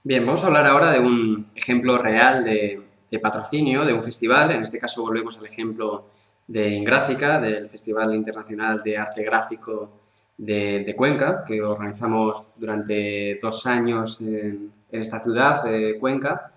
Bien, vamos a hablar ahora de un ejemplo real de patrocinio de un festival. En este caso volvemos al ejemplo de Ingráfica, del Festival Internacional de Arte Gráfico de Cuenca, que organizamos durante 2 años en esta ciudad de Cuenca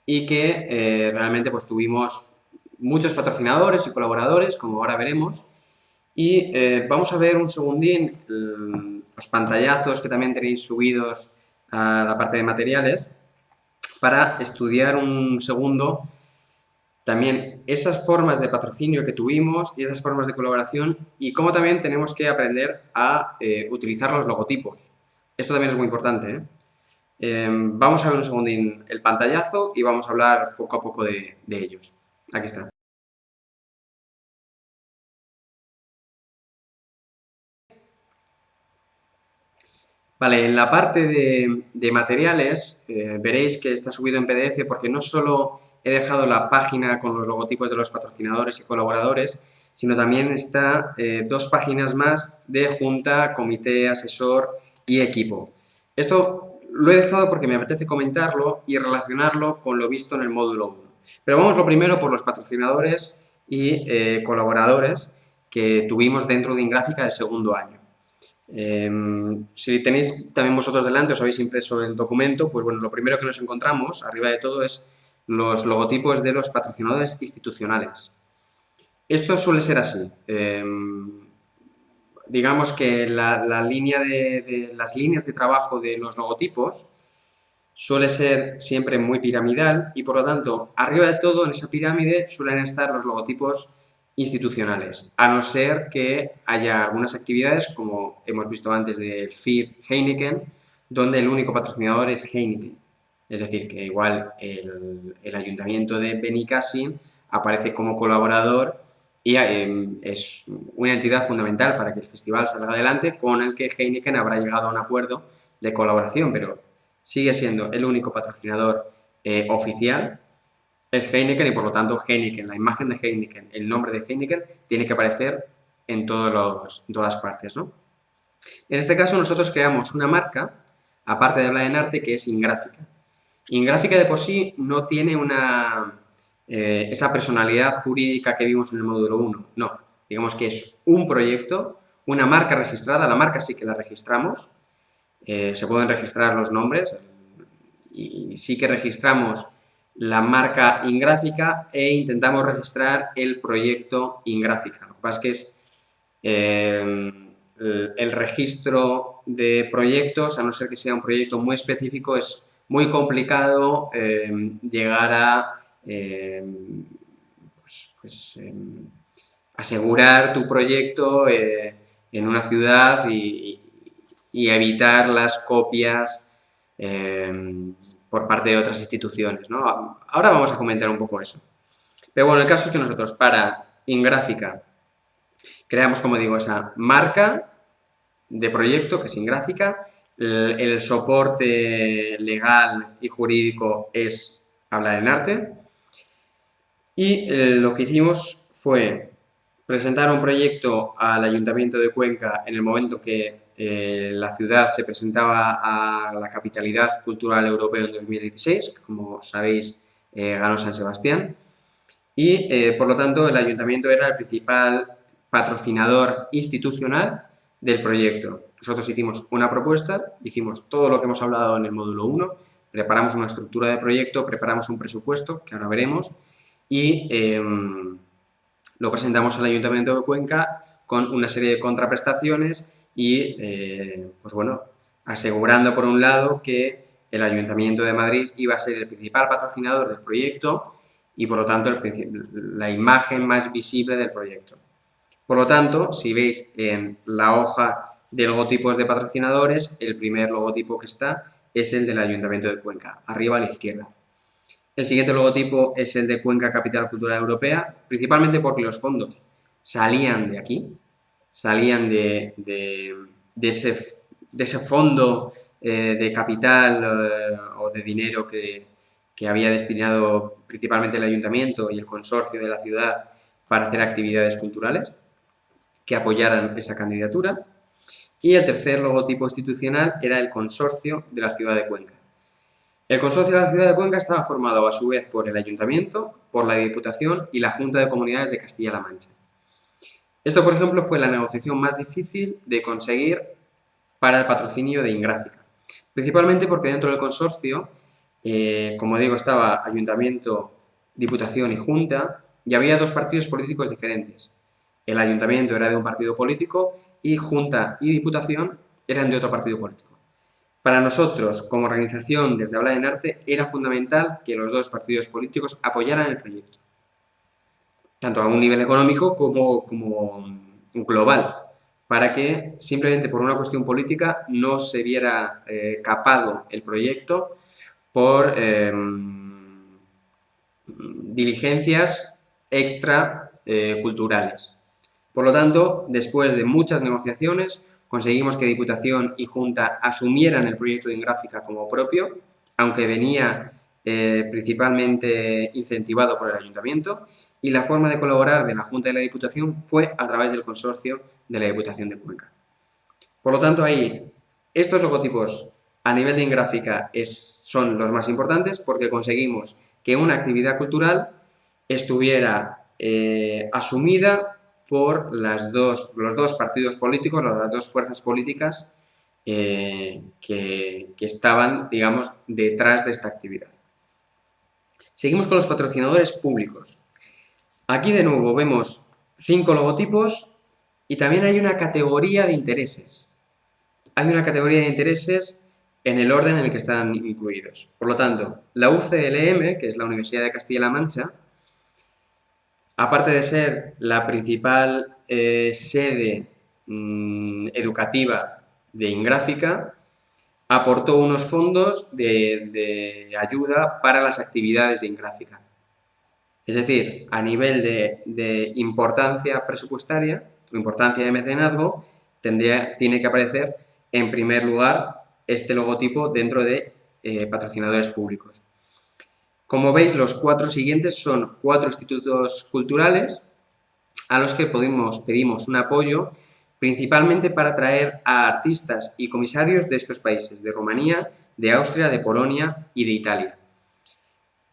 y que realmente pues, tuvimos muchos patrocinadores y colaboradores, como ahora veremos. Y vamos a ver un segundín los pantallazos que también tenéis subidos a la parte de materiales para estudiar un segundo también esas formas de patrocinio que tuvimos y esas formas de colaboración y cómo también tenemos que aprender a utilizar los logotipos. Esto también es muy importante, ¿eh? Vamos a ver un segundín el pantallazo y vamos a hablar poco a poco de ellos. Aquí está. Vale, en la parte de materiales veréis que está subido en PDF porque no solo he dejado la página con los logotipos de los patrocinadores y colaboradores, sino también está 2 páginas más de junta, comité, asesor y equipo. Esto lo he dejado porque me apetece comentarlo y relacionarlo con lo visto en el módulo 1. Pero vamos lo primero por los patrocinadores y colaboradores que tuvimos dentro de Ingráfica del segundo año. Si tenéis también vosotros delante, os habéis impreso el documento, pues bueno, lo primero que nos encontramos, arriba de todo, es los logotipos de los patrocinadores institucionales. Esto suele ser así. Digamos que las líneas de trabajo de los logotipos suele ser siempre muy piramidal y por lo tanto, arriba de todo, en esa pirámide, suelen estar los logotipos institucionales, a no ser que haya algunas actividades, como hemos visto antes del FIR Heineken, donde el único patrocinador es Heineken. Es decir, que igual el ayuntamiento de Benicàssim aparece como colaborador y es una entidad fundamental para que el festival salga adelante, con el que Heineken habrá llegado a un acuerdo de colaboración, pero sigue siendo el único patrocinador oficial, es Heineken y por lo tanto Heineken, la imagen de Heineken, el nombre de Heineken, tiene que aparecer en todas partes, ¿no? En este caso nosotros creamos una marca, aparte de hablar en arte, que es Ingráfica. Ingráfica de por sí no tiene esa personalidad jurídica que vimos en el módulo 1, no. Digamos que es un proyecto, una marca registrada, la marca sí que la registramos, se pueden registrar los nombres y sí que registramos la marca Ingráfica e intentamos registrar el proyecto Ingráfica. Lo que pasa es que es el registro de proyectos, a no ser que sea un proyecto muy específico, es muy complicado llegar a asegurar tu proyecto en una ciudad y evitar las copias por parte de otras instituciones, ¿no? Ahora vamos a comentar un poco eso. Pero bueno, el caso es que nosotros para Ingráfica creamos, como digo, esa marca de proyecto que es Ingráfica, el soporte legal y jurídico es Hablar en Arte y lo que hicimos fue presentar un proyecto al Ayuntamiento de Cuenca en el momento que la ciudad se presentaba a la Capitalidad Cultural Europea en 2016, que como sabéis ganó San Sebastián, y por lo tanto el Ayuntamiento era el principal patrocinador institucional del proyecto. Nosotros hicimos una propuesta, hicimos todo lo que hemos hablado en el módulo 1, preparamos una estructura de proyecto, preparamos un presupuesto, que ahora veremos, y lo presentamos al Ayuntamiento de Cuenca con una serie de contraprestaciones y, pues bueno, asegurando por un lado que el Ayuntamiento de Madrid iba a ser el principal patrocinador del proyecto y, por lo tanto, la imagen más visible del proyecto. Por lo tanto, si veis en la hoja de logotipos de patrocinadores, el primer logotipo que está es el del Ayuntamiento de Cuenca, arriba a la izquierda. El siguiente logotipo es el de Cuenca Capital Cultural Europea, principalmente porque los fondos salían de aquí, salían de ese fondo de capital o de dinero que había destinado principalmente el ayuntamiento y el consorcio de la ciudad para hacer actividades culturales que apoyaran esa candidatura. Y el tercer logotipo institucional era el consorcio de la ciudad de Cuenca. El consorcio de la ciudad de Cuenca estaba formado a su vez por el ayuntamiento, por la Diputación y la Junta de Comunidades de Castilla-La Mancha. Esto, por ejemplo, fue la negociación más difícil de conseguir para el patrocinio de Ingráfica, principalmente porque dentro del consorcio, como digo, estaba ayuntamiento, Diputación y Junta, y había dos partidos políticos diferentes. El ayuntamiento era de un partido político y Junta y Diputación eran de otro partido político. Para nosotros, como organización desde Habla en Arte, era fundamental que los dos partidos políticos apoyaran el proyecto, tanto a un nivel económico como global, para que simplemente por una cuestión política no se viera capado el proyecto por diligencias extra culturales. Por lo tanto, después de muchas negociaciones, conseguimos que Diputación y Junta asumieran el proyecto de Ingráfica como propio, aunque venía principalmente incentivado por el Ayuntamiento, y la forma de colaborar de la Junta y la Diputación fue a través del consorcio de la Diputación de Cuenca. Por lo tanto, ahí, estos logotipos a nivel de Ingráfica son los más importantes porque conseguimos que una actividad cultural estuviera asumida por los dos partidos políticos, las dos fuerzas políticas que estaban, digamos, detrás de esta actividad. Seguimos con los patrocinadores públicos. Aquí de nuevo vemos 5 logotipos y también hay una categoría de intereses. Hay una categoría de intereses en el orden en el que están incluidos. Por lo tanto, la UCLM, que es la Universidad de Castilla-La Mancha, aparte de ser la principal sede educativa de Ingráfica, aportó unos fondos de ayuda para las actividades de Ingráfica. Es decir, a nivel de importancia presupuestaria o importancia de mecenazgo, tiene que aparecer en primer lugar este logotipo dentro de patrocinadores públicos. Como veis, los 4 siguientes son 4 institutos culturales a los que pedimos un apoyo principalmente para traer a artistas y comisarios de estos países, de Rumanía, de Austria, de Polonia y de Italia.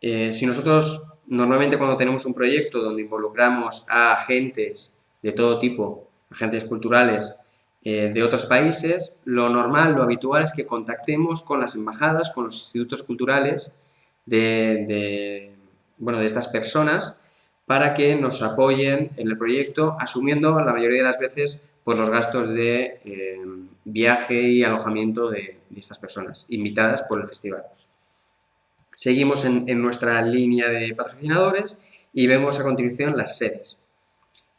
Si nosotros normalmente cuando tenemos un proyecto donde involucramos a agentes de todo tipo, agentes culturales de otros países, lo normal, lo habitual es que contactemos con las embajadas, con los institutos culturales de estas personas para que nos apoyen en el proyecto, asumiendo la mayoría de las veces pues, los gastos de viaje y alojamiento de estas personas invitadas por el festival. Seguimos en nuestra línea de patrocinadores y vemos a continuación las sedes.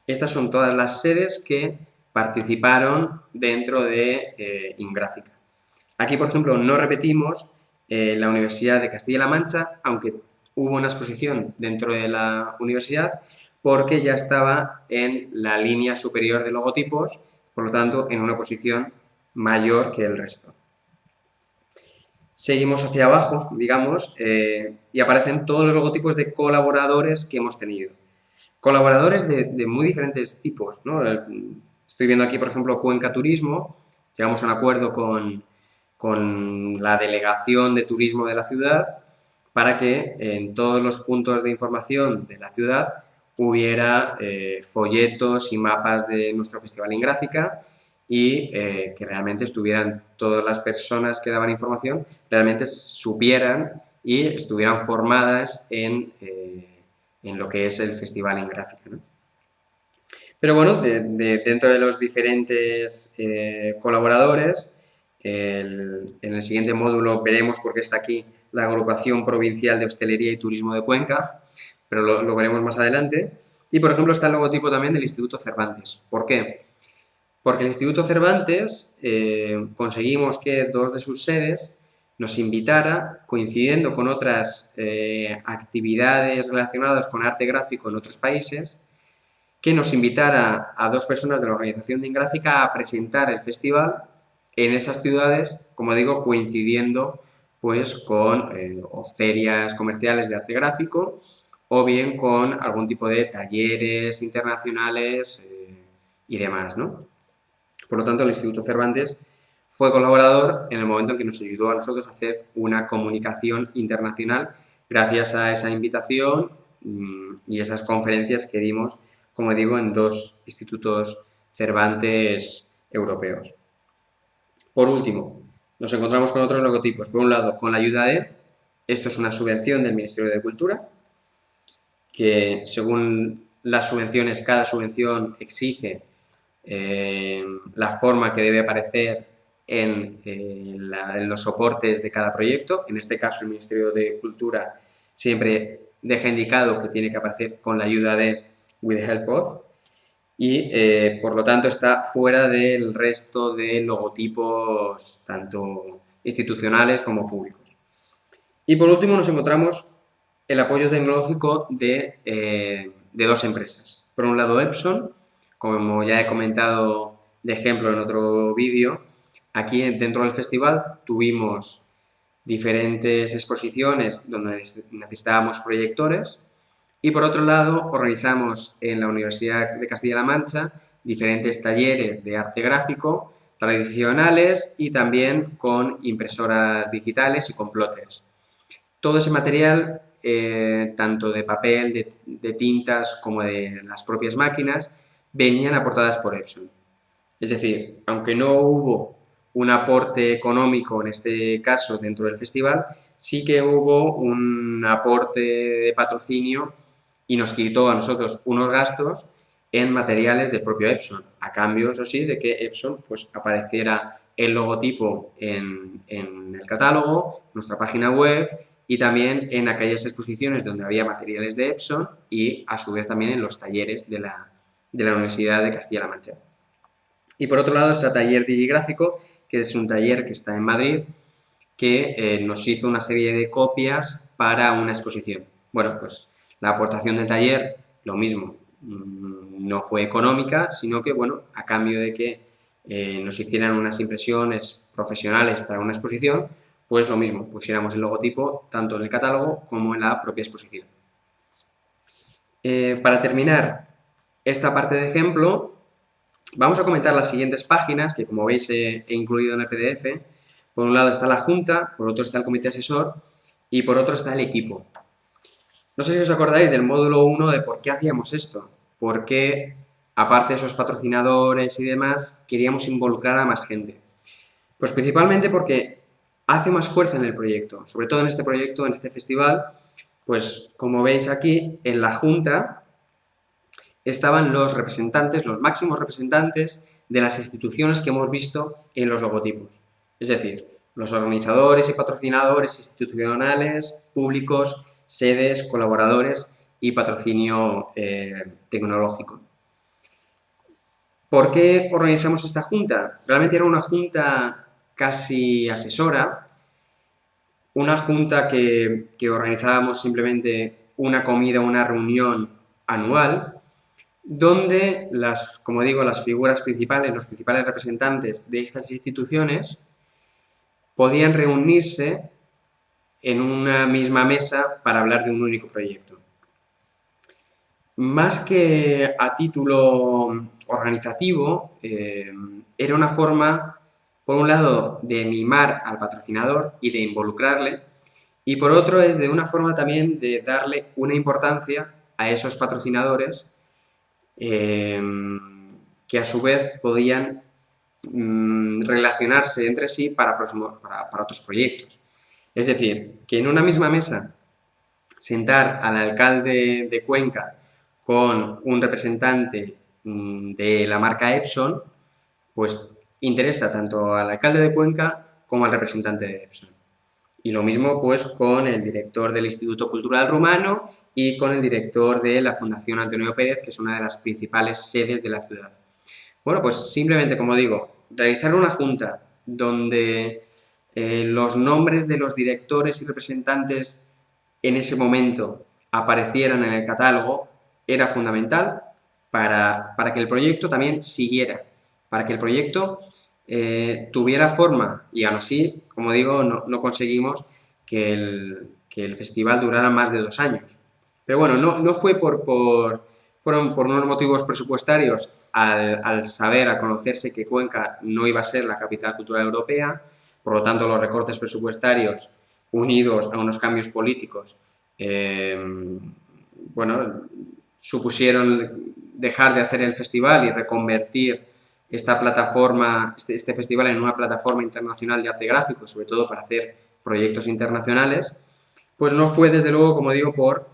Estas son todas las sedes que participaron dentro de Ingráfica. Aquí, por ejemplo, no repetimos la Universidad de Castilla-La Mancha, aunque hubo una exposición dentro de la universidad, porque ya estaba en la línea superior de logotipos, por lo tanto, en una posición mayor que el resto. Seguimos hacia abajo, digamos, y aparecen todos los logotipos de colaboradores que hemos tenido. Colaboradores de muy diferentes tipos, ¿no? Estoy viendo aquí, por ejemplo, Cuenca Turismo. Llegamos a un acuerdo con la delegación de turismo de la ciudad para que en todos los puntos de información de la ciudad hubiera folletos y mapas de nuestro Festival Ingráfica y que realmente estuvieran todas las personas que daban información, realmente supieran y estuvieran formadas en lo que es el Festival Ingráfica, ¿no? Pero bueno, dentro de los diferentes colaboradores, en el siguiente módulo veremos por qué está aquí la Agrupación Provincial de Hostelería y Turismo de Cuenca, pero lo veremos más adelante. Y, por ejemplo, está el logotipo también del Instituto Cervantes. ¿Por qué? Porque el Instituto Cervantes conseguimos que 2 de sus sedes nos invitara, coincidiendo con otras actividades relacionadas con arte gráfico en otros países, que nos invitara a 2 personas de la organización de Ingráfica a presentar el festival en esas ciudades, como digo, coincidiendo pues con o ferias comerciales de arte gráfico o bien con algún tipo de talleres internacionales y demás, ¿no? Por lo tanto, el Instituto Cervantes fue colaborador en el momento en que nos ayudó a nosotros a hacer una comunicación internacional gracias a esa invitación y esas conferencias que dimos, como digo, en 2 institutos Cervantes europeos. Por último, nos encontramos con otros logotipos. Por un lado, con la ayuda de, esto es una subvención del Ministerio de Cultura, que según las subvenciones, cada subvención exige la forma que debe aparecer en los soportes de cada proyecto. En este caso, el Ministerio de Cultura siempre deja indicado que tiene que aparecer con la ayuda de With the Help of, y por lo tanto está fuera del resto de logotipos tanto institucionales como públicos. Y por último nos encontramos el apoyo tecnológico de 2 empresas. Por un lado Epson, como ya he comentado de ejemplo en otro vídeo, aquí dentro del festival tuvimos diferentes exposiciones donde necesitábamos proyectores y por otro lado organizamos en la Universidad de Castilla-La Mancha diferentes talleres de arte gráfico tradicionales y también con impresoras digitales y con plotters. Todo ese material, tanto de papel, de tintas como de las propias máquinas, venían aportadas por Epson. Es decir, aunque no hubo un aporte económico en este caso dentro del festival, sí que hubo un aporte de patrocinio y nos quitó a nosotros unos gastos en materiales del propio Epson, a cambio, eso sí, de que Epson pues, apareciera el logotipo en el catálogo, nuestra página web y también en aquellas exposiciones donde había materiales de Epson y a su vez también en los talleres de la Universidad de Castilla-La Mancha. Y por otro lado está Taller Digigráfico, que es un taller que está en Madrid, que nos hizo una serie de copias para una exposición. Bueno, pues la aportación del taller, lo mismo, no fue económica, sino que, bueno, a cambio de que nos hicieran unas impresiones profesionales para una exposición, pues lo mismo, pusiéramos el logotipo tanto en el catálogo como en la propia exposición. Para terminar esta parte de ejemplo, vamos a comentar las siguientes páginas, que como veis he incluido en el PDF. Por un lado está la Junta, por otro está el Comité Asesor y por otro está el equipo. No sé si os acordáis del módulo 1 de por qué hacíamos esto, por qué, aparte de esos patrocinadores y demás, queríamos involucrar a más gente. Pues principalmente porque hace más fuerza en el proyecto, sobre todo en este proyecto, en este festival, pues como veis aquí, en la Junta estaban los representantes, los máximos representantes de las instituciones que hemos visto en los logotipos. Es decir, los organizadores y patrocinadores institucionales, públicos, sedes, colaboradores y patrocinio tecnológico. ¿Por qué organizamos esta junta? Realmente era una junta casi asesora, una junta que organizábamos simplemente una comida, una reunión anual, donde como digo, las figuras principales, los principales representantes de estas instituciones podían reunirse en una misma mesa para hablar de un único proyecto. Más que a título organizativo, era una forma, por un lado, de mimar al patrocinador y de involucrarle, y por otro es de una forma también de darle una importancia a esos patrocinadores que a su vez podían relacionarse entre sí para otros proyectos. Es decir, que en una misma mesa sentar al alcalde de Cuenca con un representante de la marca Epson, pues interesa tanto al alcalde de Cuenca como al representante de Epson. Y lo mismo pues con el director del Instituto Cultural Rumano y con el director de la Fundación Antonio Pérez, que es una de las principales sedes de la ciudad. Bueno, pues simplemente, como digo, realizar una junta donde los nombres de los directores y representantes en ese momento aparecieran en el catálogo era fundamental para que el proyecto también siguiera, para que el proyecto tuviera forma y aún así, como digo, no conseguimos que el festival durara más de 2 años. Pero bueno, no fue fueron por unos motivos presupuestarios al saber, al conocerse que Cuenca no iba a ser la capital cultural europea, por lo tanto los recortes presupuestarios unidos a unos cambios políticos, bueno, supusieron dejar de hacer el festival y reconvertir esta plataforma, este festival en una plataforma internacional de arte gráfico, sobre todo para hacer proyectos internacionales, pues no fue, desde luego, como digo, por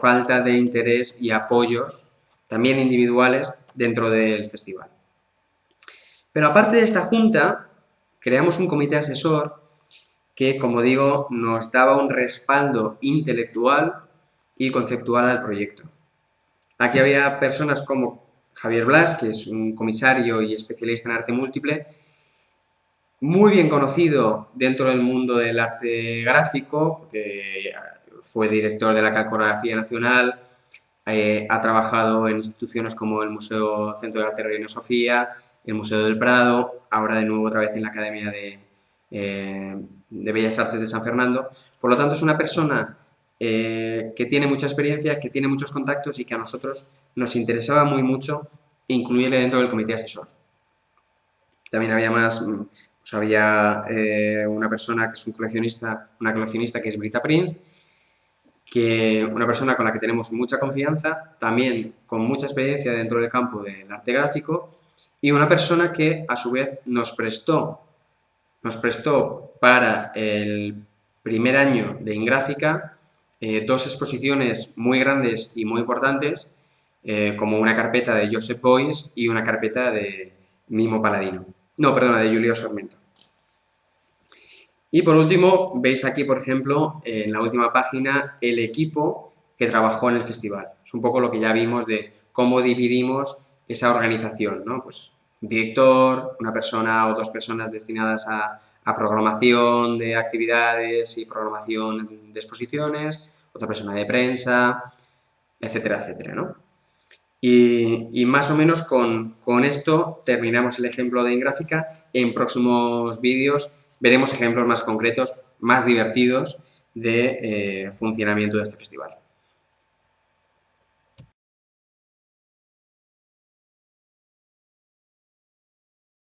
falta de interés y apoyos, también individuales, dentro del festival. Pero aparte de esta junta, creamos un comité asesor que, como digo, nos daba un respaldo intelectual y conceptual al proyecto. Aquí había personas como Javier Blas, que es un comisario y especialista en arte múltiple, muy bien conocido dentro del mundo del arte gráfico, porque fue director de la Calcografía Nacional, ha trabajado en instituciones como el Museo Centro de Arte Reina Sofía, el Museo del Prado, ahora de nuevo otra vez en la Academia de Bellas Artes de San Fernando. Por lo tanto, es una persona que tiene mucha experiencia, que tiene muchos contactos y que a nosotros nos interesaba muy mucho incluirle dentro del comité asesor. También había había una persona que es una coleccionista que es Brita Prinz, una persona con la que tenemos mucha confianza, también con mucha experiencia dentro del campo del arte gráfico, y una persona que a su vez nos prestó para el primer año de Ingráfica dos exposiciones muy grandes y muy importantes, como una carpeta de Josep Beuys y una carpeta de Mimo Paladino. No, perdona, de Julio Sarmento. Y por último, veis aquí, por ejemplo, en la última página, el equipo que trabajó en el festival. Es un poco lo que ya vimos de cómo dividimos esa organización, ¿no? Pues un director, una persona o dos personas destinadas a programación de actividades y programación de exposiciones, otra persona de prensa, etcétera, etcétera, ¿no? Y más o menos con esto terminamos el ejemplo de Ingráfica. En próximos vídeos veremos ejemplos más concretos, más divertidos de funcionamiento de este festival.